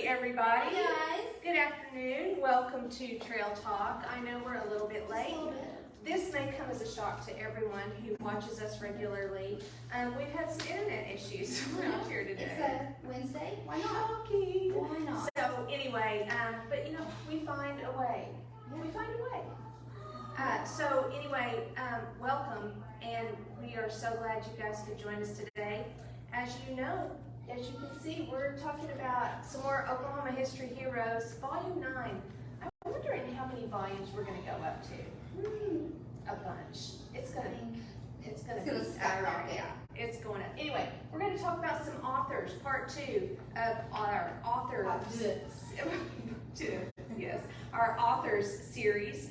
everybody. Hi, guys. Good afternoon. Welcome to Trail Talk. I know we're a little bit late. This may come as a shock to everyone who watches us regularly. We've had some internet issues around here today. It's a Wednesday. Why not? Shocking. Why not? So anyway, but we find a way. We find a way. So anyway, welcome, and we are so glad you guys could join us today. As you know, as you can see, we're talking about some more Oklahoma History Heroes, Volume 9. I'm wondering how many volumes we're going to go up to. A bunch. It's gonna skyrocket. Yeah, it's going up. Anyway, we're going to talk about some authors, part 2 of our authors. Yes, our authors series.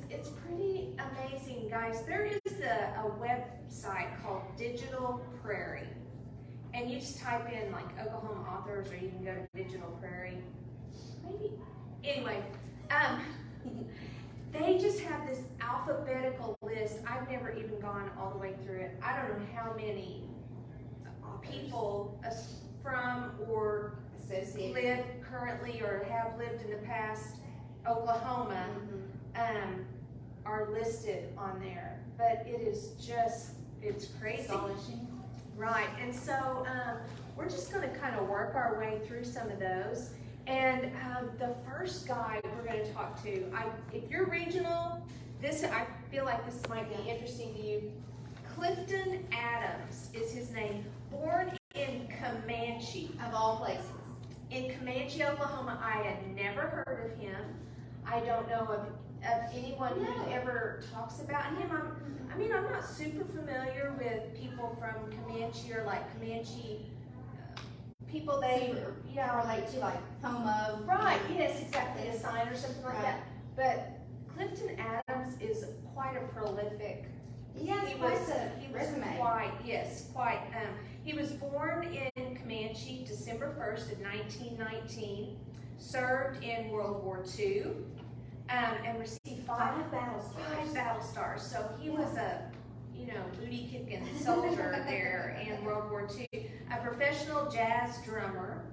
It's pretty amazing, guys. There is a website called Digital Prairie, and you just type in like Oklahoma authors, or you can go to Digital Prairie. Maybe. Anyway, they just have this alphabetical list. I've never even gone all the way through it. I don't know how many people from or live currently or have lived in the past Oklahoma are listed on there, but it is just, it's crazy. Astonishing. Right, and so we're just going to kind of work our way through some of those. And the first guy we're going to talk to, if you're regional, I feel like this might be interesting to you. Clifton Adams is his name, born in Comanche. Of all places. In Comanche, Oklahoma. I had never heard of him. I don't know of anyone who ever talks about him. I'm not super familiar with people from Comanche or like Comanche people relate to like home of. Right, yes, exactly, a sign or something like that. But Clifton Adams is quite a prolific. He has quite a resume. Quite. He was born in Comanche December 1st of 1919, served in World War II, and received five battle stars. So he was a booty kicking soldier there in World War II. A professional jazz drummer.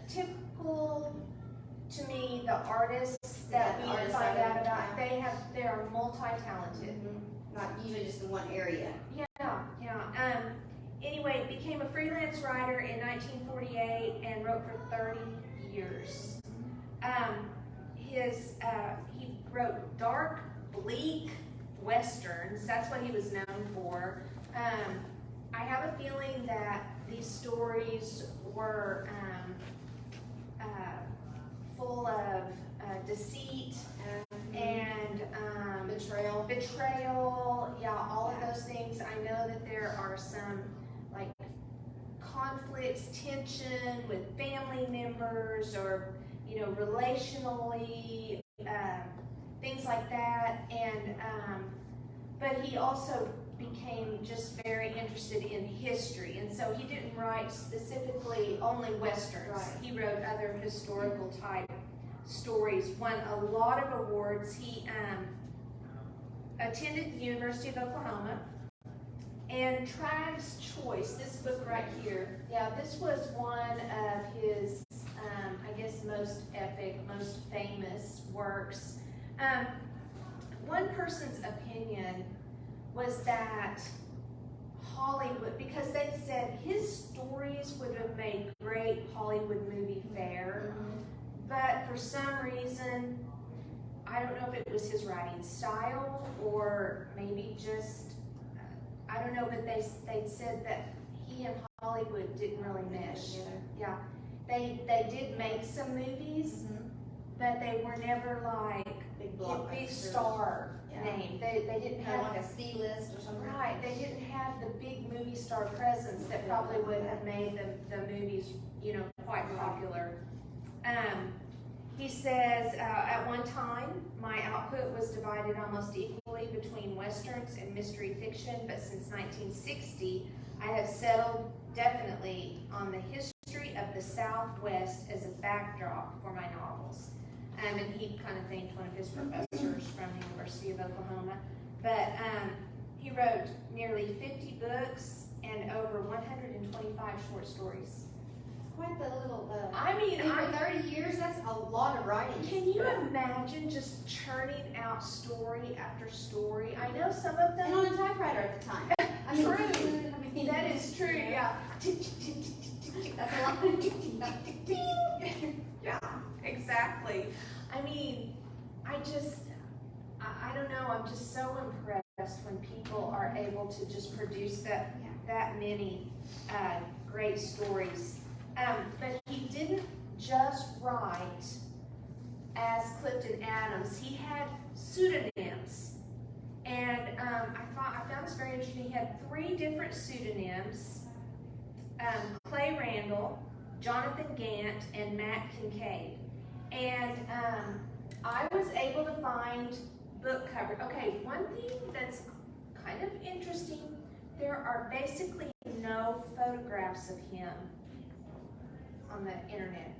Typical to me, the artists that we find out about, they are multi-talented. Not usually just in one area. Yeah. Anyway, became a freelance writer in 1948 and wrote for 30 years. He wrote dark, bleak westerns. That's what he was known for. I have a feeling that these stories were full of deceit and betrayal. Yeah, all of those things. I know that there are some like conflicts, tension with family members, or relationally, things like that. And but he also became just very interested in history, and so he didn't write specifically only westerns. Right. He wrote other historical type stories, won a lot of awards. He attended the University of Oklahoma, and Trag's Choice, this book right here, this was one of his most epic, most famous works. One person's opinion was that Hollywood, because they said his stories would have made great Hollywood movie fare, but for some reason, I don't know if it was his writing style or maybe just, I don't know, but they said that he and Hollywood didn't really mesh. Yeah, they did make some movies, but they were never like big star name. They didn't have like a C-list or something. Right, they didn't have the big movie star presence that probably would have made the movies, quite popular. He says, at one time, my output was divided almost equally between westerns and mystery fiction, but since 1960, I have settled definitely on the history of the Southwest as a backdrop for my novels. And he kind of thanked one of his professors from the University of Oklahoma. But He wrote nearly 50 books and over 125 short stories. quite the little, I mean, and for 30 years, that's a lot of writing. Can you imagine just churning out story after story? I know some of them. And on a typewriter at the time. I mean, True. That is true, yeah. That's a lot. Yeah, exactly. I mean, I don't know, I'm just so impressed when people are able to just produce that many great stories. But he didn't just write as Clifton Adams. He had pseudonyms. And I found this very interesting. He had 3 different pseudonyms, Clay Randall, Jonathan Gant, and Matt Kincaid. And I was able to find book cover. Okay, one thing that's kind of interesting, there are basically no photographs of him on the internet,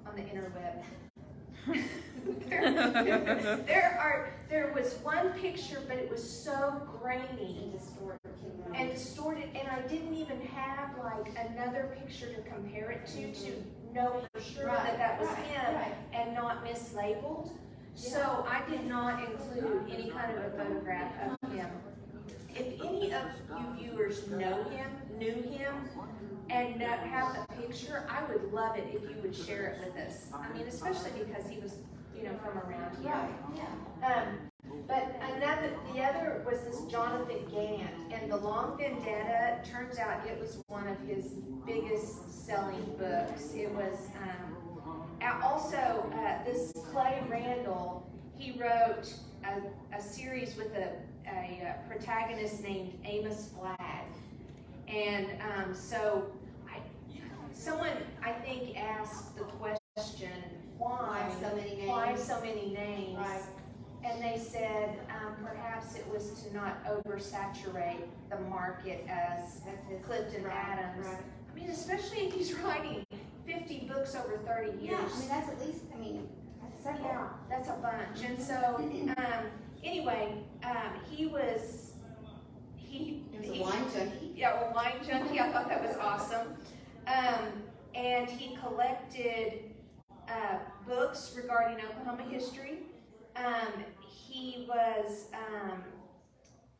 on the interweb. There was one picture, but it was so grainy and distorted, and I didn't even have like another picture to compare it to know for sure that was him and not mislabeled. So I did not include any kind of a photograph of him. If any of you viewers knew him, and have a picture, I would love it if you would share it with us. I mean, especially because he was, from around here. But the other was this Jonathan Gant, and The Long Vendetta, turns out it was one of his biggest selling books. It was, also, this Clay Randall, he wrote a series with a protagonist named Amos Flagg. And someone, I think, asked the question, why so many names? Right. And they said perhaps it was to not oversaturate the market as Clifton Adams. Right. I mean, especially if he's writing 50 books over 30 years. Yeah, I mean, that's at least, that's several. Yeah, that's a bunch. And so, anyway, he was a wine junkie. Yeah, a wine junkie. I thought that was awesome. And he collected books regarding Oklahoma history. He was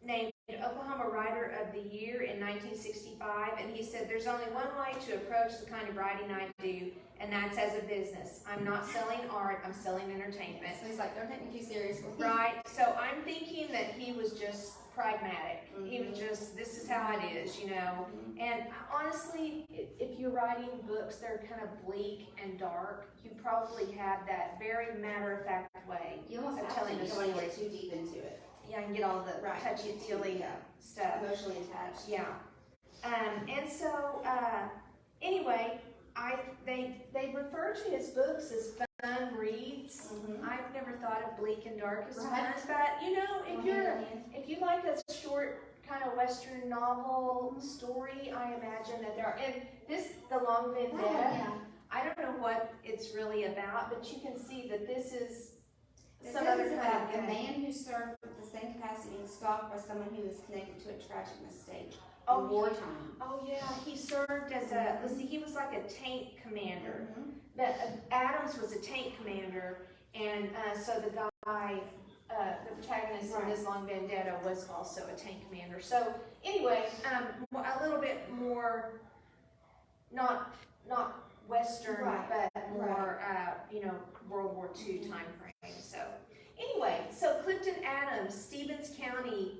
named Oklahoma Writer of the Year in 1965, and he said, "There's only one way to approach the kind of writing I do, and that's as a business. I'm not selling art, I'm selling entertainment." So he's like, don't take me too seriously. Right, so I'm thinking that he was just pragmatic. He was just, this is how it is, And honestly, if you're writing books that are kind of bleak and dark, you probably have that very matter-of-fact way You almost of have telling to, a you don't want to story. get too deep into it. Yeah, and get all the touchy-feely stuff. Emotionally attached. Yeah. And so, anyway, they refer to his books as fun reads. I've never thought of bleak and dark as fun, but if you like a short kind of Western novel story, I imagine that there are. And The Long Vendetta, I don't know what it's really about, but you can see that this is some other kind about of a man who served with the same capacity and stalked by someone who was connected to a tragic mistake in wartime. Oh yeah, he served as he was like a tank commander. But Adams was a tank commander, and so the guy, the protagonist in this Long Vendetta was also a tank commander. So anyway, a little bit more, not Western, but more, World War II time frame. So anyway, so Clifton Adams, Stevens County,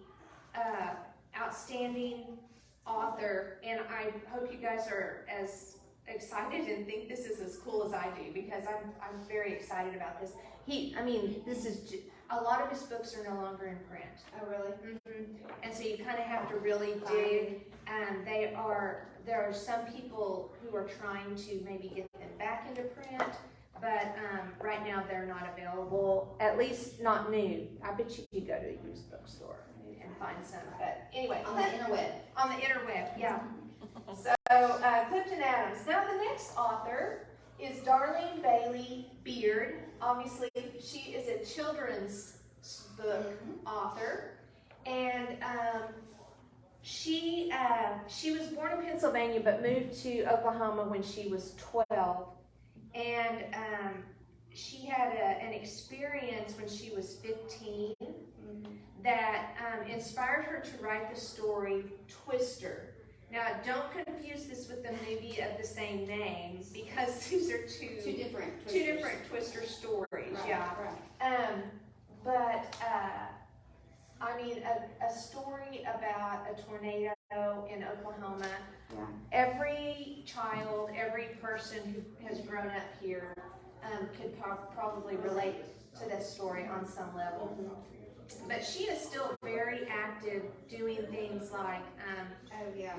outstanding author, and I hope you guys are as excited and think this is as cool as I do, because I'm very excited about this. This is a lot of his books are no longer in print. Oh, really? And so you kind of have to really dig. And there are some people who are trying to maybe get them back into print, but right now they're not available, at least not new. I bet you could go to a used bookstore and find some. But anyway, on the interweb. On the interweb, yeah. So Clifton Adams. Now the next author is Darlene Bailey Beard. Obviously, she is a children's book author, and she was born in Pennsylvania but moved to Oklahoma when she was 12, and she had an experience when she was 15 that inspired her to write the story Twister. Now, don't confuse this with the movie of the same name, because these are two different Twister stories. Right, yeah. Right. But I mean, a story about a tornado in Oklahoma. Yeah. Every child, every person who has grown up here could probably relate to this story on some level. But she is still very active doing things like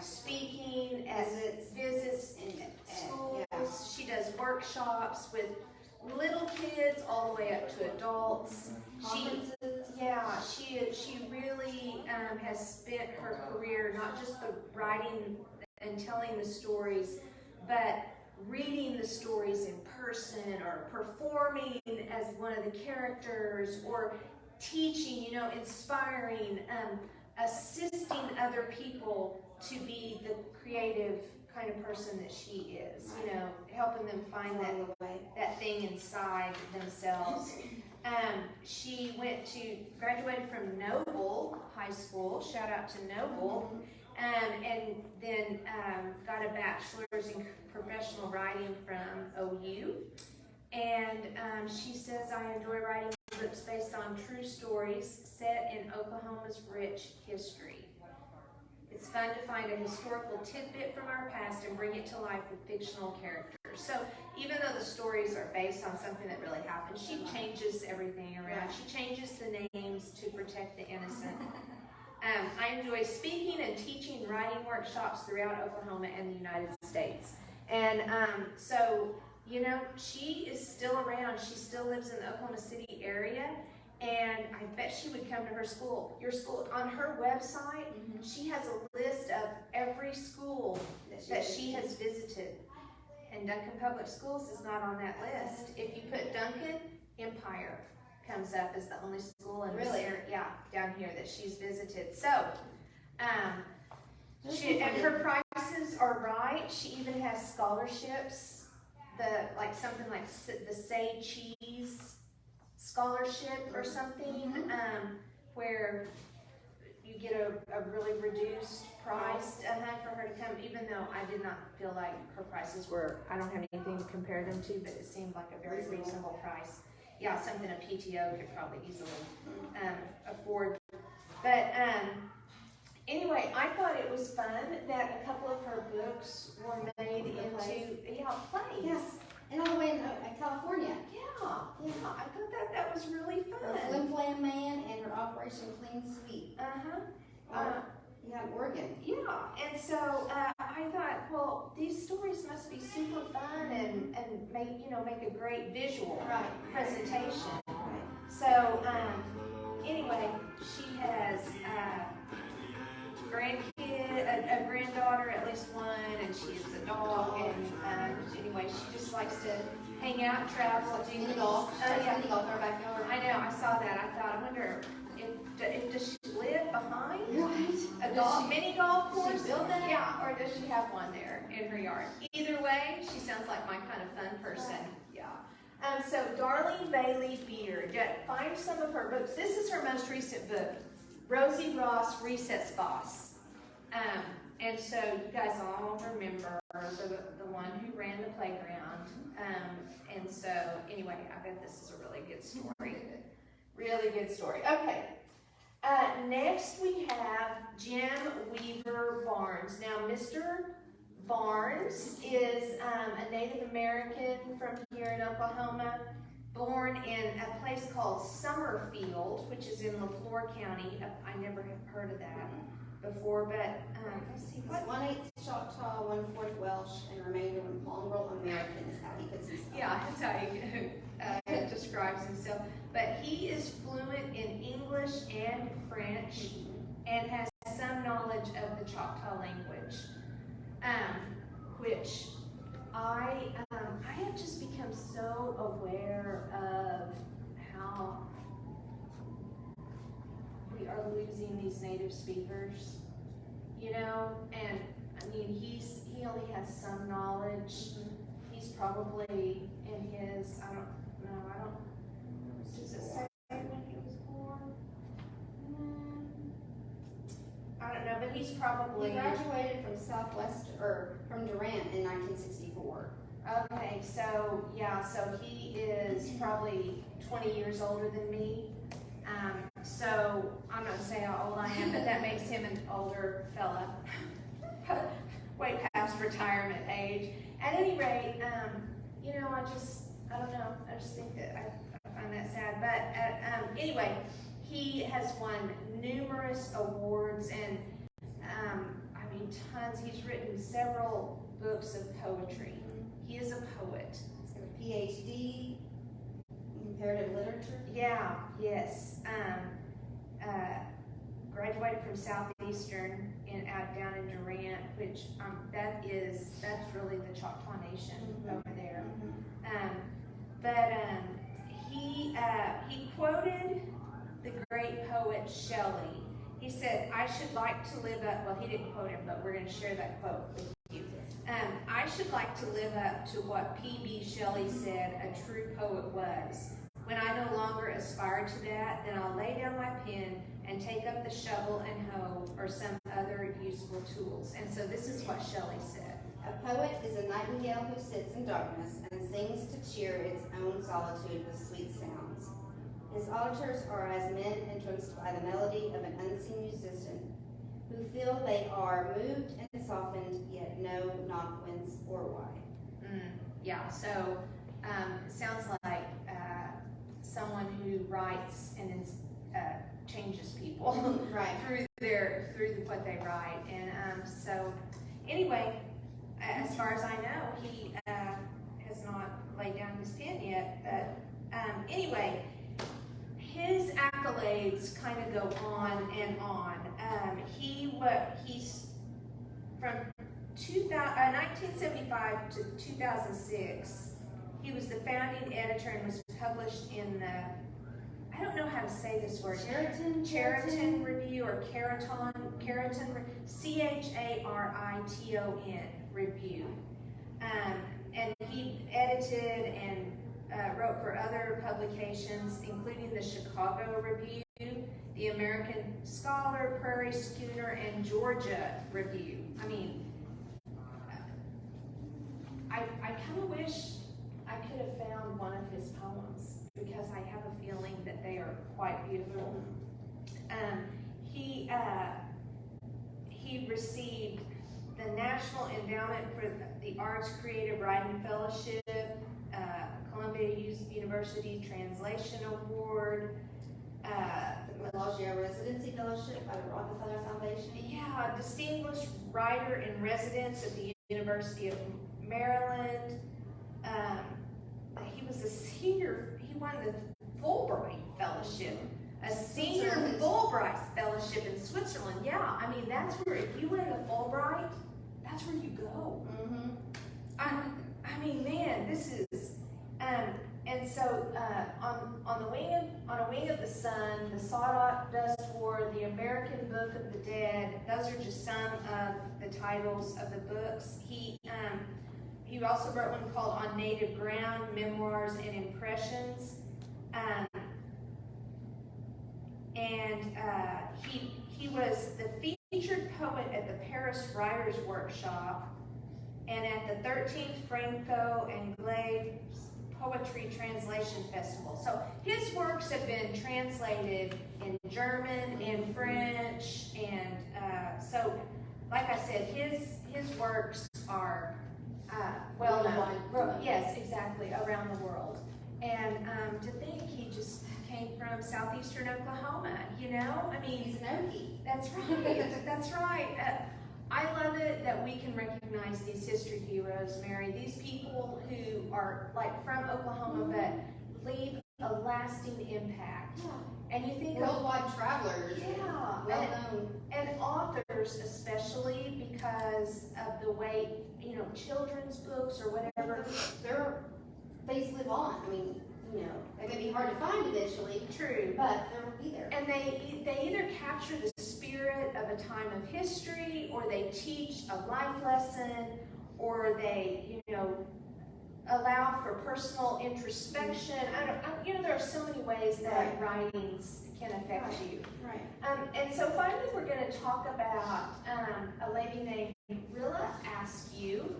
speaking at visits in schools. Yeah. She does workshops with little kids all the way up to adults. She really has spent her career not just the writing and telling the stories, but reading the stories in person, or performing as one of the characters, or teaching, inspiring, assisting other people to be the creative kind of person that she is, helping them find that thing inside themselves. She graduated from Noble High School, shout out to Noble, and then got a bachelor's in professional writing from OU. And she says, I enjoy writing books based on true stories set in Oklahoma's rich history. It's fun to find a historical tidbit from our past and bring it to life with fictional characters. So even though the stories are based on something that really happened, she changes everything around. She changes the names to protect the innocent. I enjoy speaking and teaching writing workshops throughout Oklahoma and the United States. And so, she is still around. She still lives in the Oklahoma City area. And I bet she would come to her school. Your school, on her website, she has a list of every school that she has visited. And Duncan Public Schools is not on that list. If you put Duncan, Empire comes up as the only school in this area, down here that she's visited. So, and her prices are right. She even has scholarships, something like the Say Cheese scholarship or something, where you get a really reduced price for her to come, even though I did not feel like her prices were, I don't have anything to compare them to, but it seemed like a very reasonable price. Yeah, something a PTO could probably easily afford. But anyway, I thought it was fun that a couple of her books were made into plays. Yes. And all the way in California. Yeah, I thought that was really fun. Her Flim Flam Man and her Operation Clean Sweep. In Oregon. Yeah, and so I thought, well, these stories must be super fun and make a great visual presentation. Right. So anyway, she has a granddaughter, at least one, and she has a dog, and anyway, she just likes to hang out, travel, do mini golf. Mini golf in her backyard. I know, I saw that. I thought, I wonder if does she live behind a mini golf course? Yeah, or does she have one there in her yard? Either way, she sounds like my kind of fun person. Yeah. So Darlene Bailey Beard, find some of her books. This is her most recent book, Rosie Ross, Recess Boss. And so you guys all remember the one who ran the playground. And so anyway, I bet this is a really good story. Really good story. Okay. Next we have Jim Weaver Barnes. Now, Mr. Barnes is a Native American from here in Oklahoma, born in a place called Summerfield, which is in LaFleur County. I never have heard of that before, but let's see. What? 1/8 Choctaw, 1/4 Welsh, and remainder mongrel American is how he puts himself. Yeah, that's how he describes himself. But he is fluent in English and French and has some knowledge of the Choctaw language, which I have just become so aware of how we are losing these native speakers. you know, and I mean, he only has some knowledge. He's probably in his, I don't know, does it say when he was born? I don't know, but he's probably. He graduated from from Durant in 1964. Okay, so, yeah, so he is probably 20 years older than me. So, I'm not saying how old I am, but that makes him an older fella. Way past retirement age. At any rate, you know, I don't know, I just think that I find that sad. But anyway, he has won numerous awards and, I mean, tons. He's written several books of poetry. He is a poet. He's got a PhD in comparative literature. Yeah, yes. Graduated from Southeastern down in Durant, which that's really the Choctaw Nation over there. He quoted the great poet Shelley. He said, "I should like to live up." Well, he didn't quote him, but we're going to share that quote with you. "I should like to live up to what P.B. Shelley said a true poet was. When I no longer aspire to that, then I'll lay down my pen and take up the shovel and hoe or some other useful tools." And so this is what Shelley said. A poet is a nightingale who sits in darkness and sings to cheer its own solitude with sweet sounds. His auditors are as men entranced by the melody of an unseen musician, who feel they are moved and softened, yet know not whence or why. Yeah, so it sounds like someone who writes and changes people right. through what they write. And so anyway, as far as I know, he has not laid down his pen yet. But anyway, his accolades kind of go on and on. He's from 1975 to 2006. He was the founding editor and was published in the, I don't know how to say this word, Chariton Review or Chariton, Chariton Review. And he edited and wrote for other publications, including the Chicago Review, the American Scholar, Prairie Schooner, and Georgia Review. I mean, I kind of wish I could have found one of his poems because I have a feeling that they are quite beautiful. He received the National Endowment for the Arts Creative Writing Fellowship, Columbia University Translation Award, the Bellagio Residency Fellowship by the Rockefeller Foundation. Yeah, Distinguished Writer in Residence at the University of Maryland. He was a senior, he won the Fulbright Fellowship, a senior Fulbright Fellowship in Switzerland. Yeah, I mean, that's where, if you win the Fulbright, that's where you go. I mean, man, this is, and so on a wing of the sun, the Sawdust War, the American Book of the Dead, those are just some of the titles of the books. He also wrote one called On Native Ground, Memoirs and Impressions. He was the featured poet at the Paris Writers' Workshop and at the 13th Franco and Glaive Poetry Translation Festival. So his works have been translated in German, in French, and so, like I said, his works are well known. Yes, exactly, around the world. And to think he just came from southeastern Oklahoma, you know? I mean, he's an Okie. That's right. That's right. I love it that we can recognize these history heroes, Mary. These people who are like from Oklahoma but leave a lasting impact. Yeah. And you think worldwide travelers. Yeah. Well known. And authors especially because of the way, you know, children's books or whatever. These live on. I mean, you know, they may be hard to find eventually. True. But they will be there. And they either capture the spirit spirit of a time of history, or they teach a life lesson, or they, allow for personal introspection. There are so many ways that writings can affect you. Right. And so finally we're going to talk about a lady named Rilla Askew.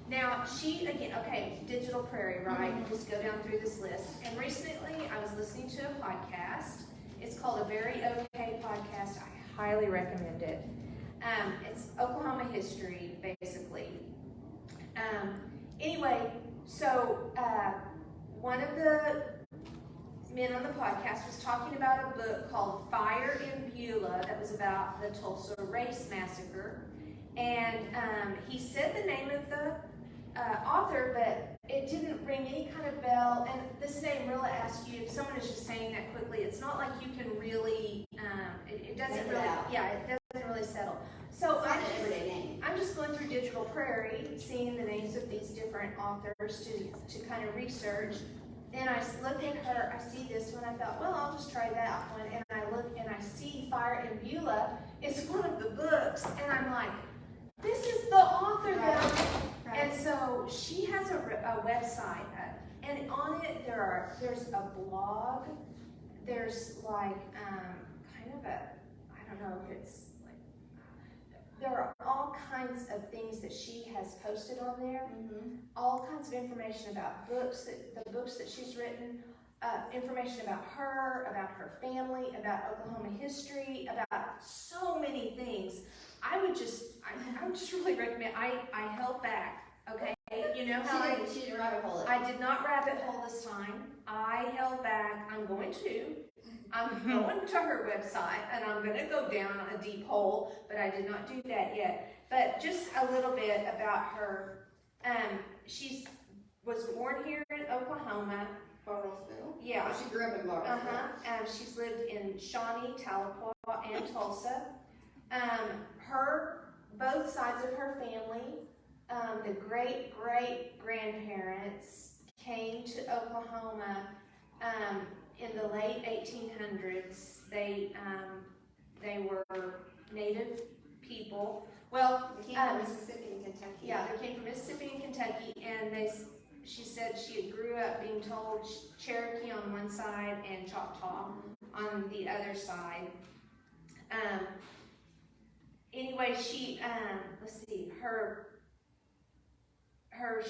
Now, she, again, okay, Digital Prairie, right? Just go down through this list. And recently I was listening to a podcast. It's called A Very Okay Podcast. I highly recommend it. It's Oklahoma history, basically. Anyway, so one of the men on the podcast was talking about a book called Fire in Beulah that was about the Tulsa Race Massacre. And he said the name of the author, but it didn't ring any kind of bell. And this name Rilla Askew, if someone is just saying that quickly, it's not like you can really, it doesn't really, it doesn't really settle. So I'm just going through Digital Prairie, seeing the names of these different authors to kind of research. And I look at her, I see this one, I thought, well, I'll just try that one. And I look and I see Fire in Beulah. It's one of the books, and I'm like, this is the author that I'm... And so she has a website, and on it there's a blog, there's like kind of a, I don't know if it's like, there are all kinds of things that she has posted on there, all kinds of information about books, the books that she's written, information about her family, about Oklahoma history, about so many things. I would just really recommend, I held back, okay? You know how she didn't rabbit hole it. I did not rabbit hole this time. I held back. I'm going to her website, and I'm going to go down a deep hole, but I did not do that yet. But just a little bit about her. She was born here in Oklahoma. Bartlesville? Yeah. She grew up in Bartlesville. She's lived in Shawnee, Tahlequah, and Tulsa. Both sides of her family, the great-great-grandparents came to Oklahoma in the late 1800s. They were native people. Well, they came from Mississippi and Kentucky. Yeah, they came from Mississippi and Kentucky, and she said she grew up being told Cherokee on one side and Choctaw on the other side. Anyway, she, let's see, her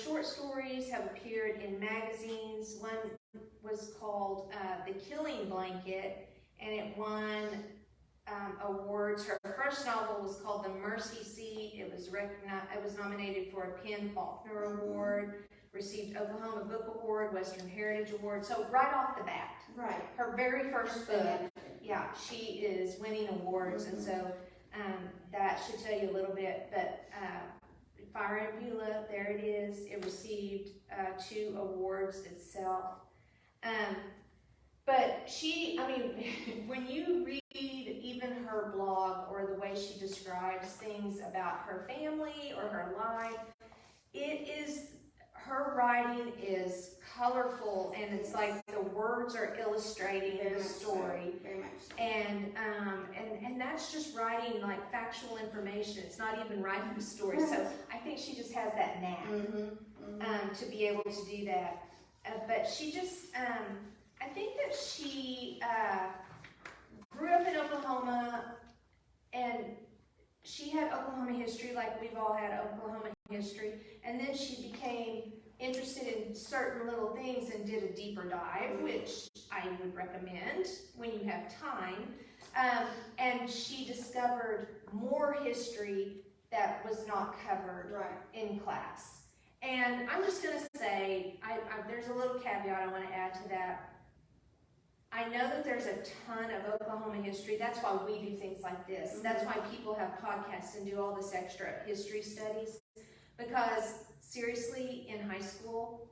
short stories have appeared in magazines. One was called The Killing Blanket, and it won awards. Her first novel was called The Mercy Seat. It was nominated for a Penn Faulkner Award, received Oklahoma Book Award, Western Heritage Award. So right off the bat, her very first book, she is winning awards, and so that should tell you a little bit. But Fire in Beulah, there it is. It received 2 awards itself. But when you read even her blog or the way she describes things about her family or her life, her writing is colorful, and it's like the words are illustrating the story. Very much so. And that's just writing like factual information. It's not even writing a story. So I think she just has that knack to be able to do that. But she just, I think that she grew up in Oklahoma, and she had Oklahoma history like we've all had Oklahoma history, and then she became interested in certain little things and did a deeper dive, which I would recommend when you have time. And she discovered more history that was not covered in class. And I'm just going to say, there's a little caveat I want to add to that. I know that there's a ton of Oklahoma history. That's why we do things like this. That's why people have podcasts and do all this extra history studies. Because seriously, in high school,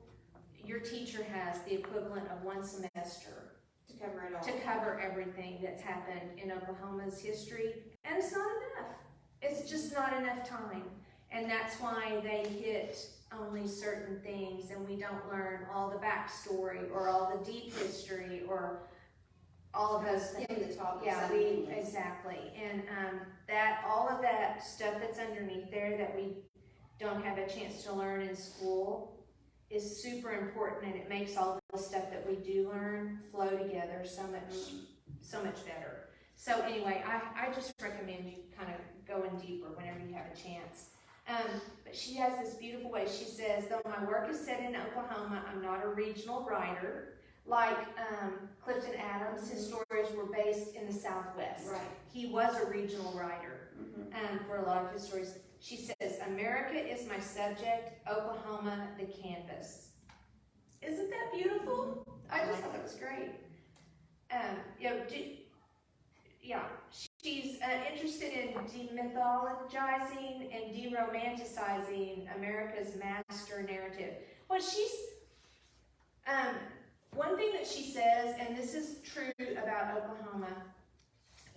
your teacher has the equivalent of one semester to cover it all. To cover everything that's happened in Oklahoma's history. And it's not enough. It's just not enough time. And that's why they hit only certain things, and we don't learn all the backstory or all the deep history or all of those things. Skim the top. Yeah, exactly. And all of that stuff that's underneath there that we don't have a chance to learn in school is super important, and it makes all the stuff that we do learn flow together so much better. So anyway, I just recommend you kind of going deeper whenever you have a chance. But she has this beautiful way. She says, though my work is set in Oklahoma, I'm not a regional writer. Like Clifton Adams, his stories were based in the Southwest. Right. He was a regional writer for a lot of his stories. She says, America is my subject, Oklahoma the canvas. Isn't that beautiful? I just thought that was great. She's interested in demythologizing and deromanticizing America's master narrative. Well, one thing that she says, and this is true about Oklahoma,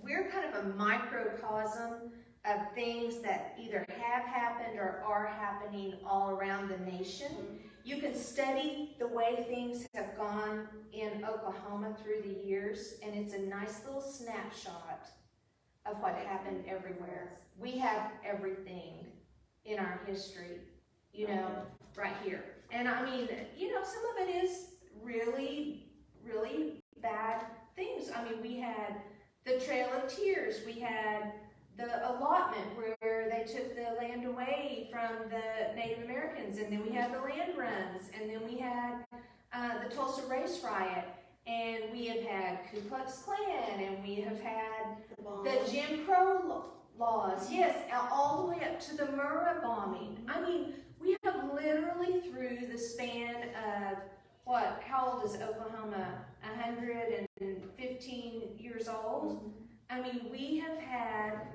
we're kind of a microcosm of things that either have happened or are happening all around the nation. You can study the way things have gone in Oklahoma through the years, and it's a nice little snapshot of what happened everywhere. We have everything in our history, right here. And I mean, some of it is really, really bad things. I mean, we had the Trail of Tears. We had the allotment where they took the land away from the Native Americans, and then we had the land runs, and then we had the Tulsa Race Riot, and we have had Ku Klux Klan, and we have had the Jim Crow laws, yes, all the way up to the Murrah bombing. I mean, we have literally through the span of how old is Oklahoma? 115 years old? I mean, we have had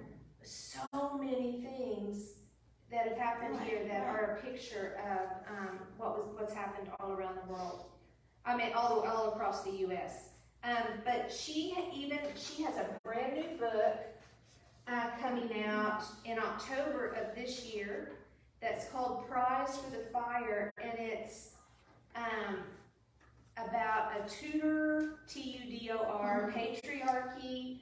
so many things that have happened here that are a picture of what's happened all around the world. I mean, all across the U.S. But she has a brand new book coming out in October of this year that's called Prize for the Fire, and it's about a Tudor, Tudor, patriarchy,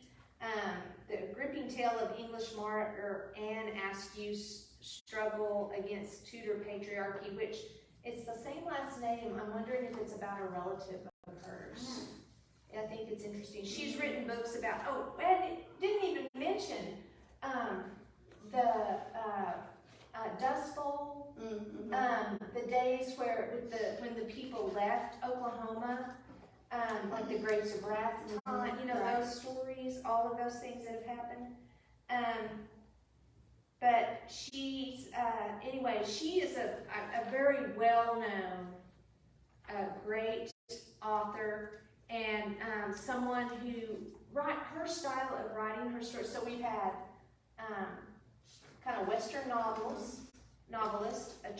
the gripping tale of English martyr Anne Askew's struggle against Tudor patriarchy, which it's the same last name. I'm wondering if it's about a relative of hers. I think it's interesting. She's written books about, and didn't even mention the Dust Bowl, the days when the people left Oklahoma, like the Grapes of Wrath, those stories, all of those things that have happened. But she's, she is a very well-known, great author, and someone who, her style of writing her stories. So we've had kind of Western novelist, a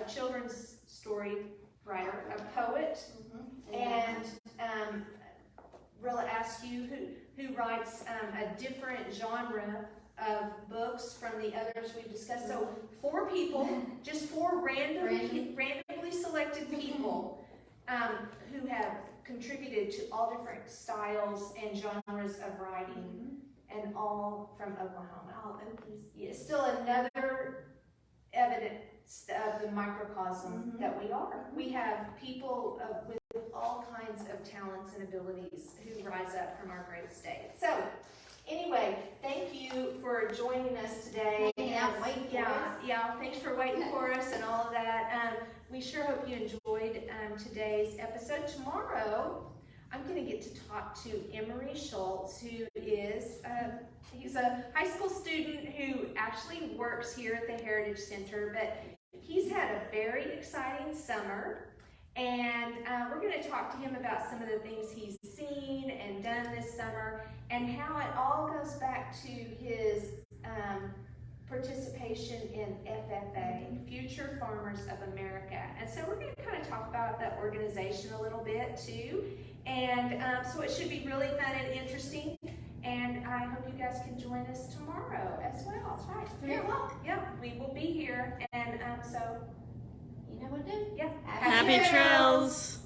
children's story writer, a poet, and Rilla Askew, who writes a different genre of books from the others we've discussed. So 4 people, just 4 randomly selected people who have contributed to all different styles and genres of writing, and all from Oklahoma. It's still another evidence of the microcosm that we are. We have people with all kinds of talents and abilities who rise up from our great state. So, anyway, thank you for joining us today. Thanks for waiting for us and all of that. We sure hope you enjoyed today's episode. Tomorrow, I'm going to get to talk to Emery Schultz, who is he's a high school student who actually works here at the Heritage Center, but he's had a very exciting summer, and we're going to talk to him about some of the things he's seen and done this summer, and how it all goes back to his participation in FFA, Future Farmers of America. And so we're going to kind of talk about that organization a little bit too, and so it should be really fun and interesting, and I hope you guys can join us tomorrow as well. That's right. 3 o'clock. Yeah, we will be here, and so You know what to do. yeah. Happy trails.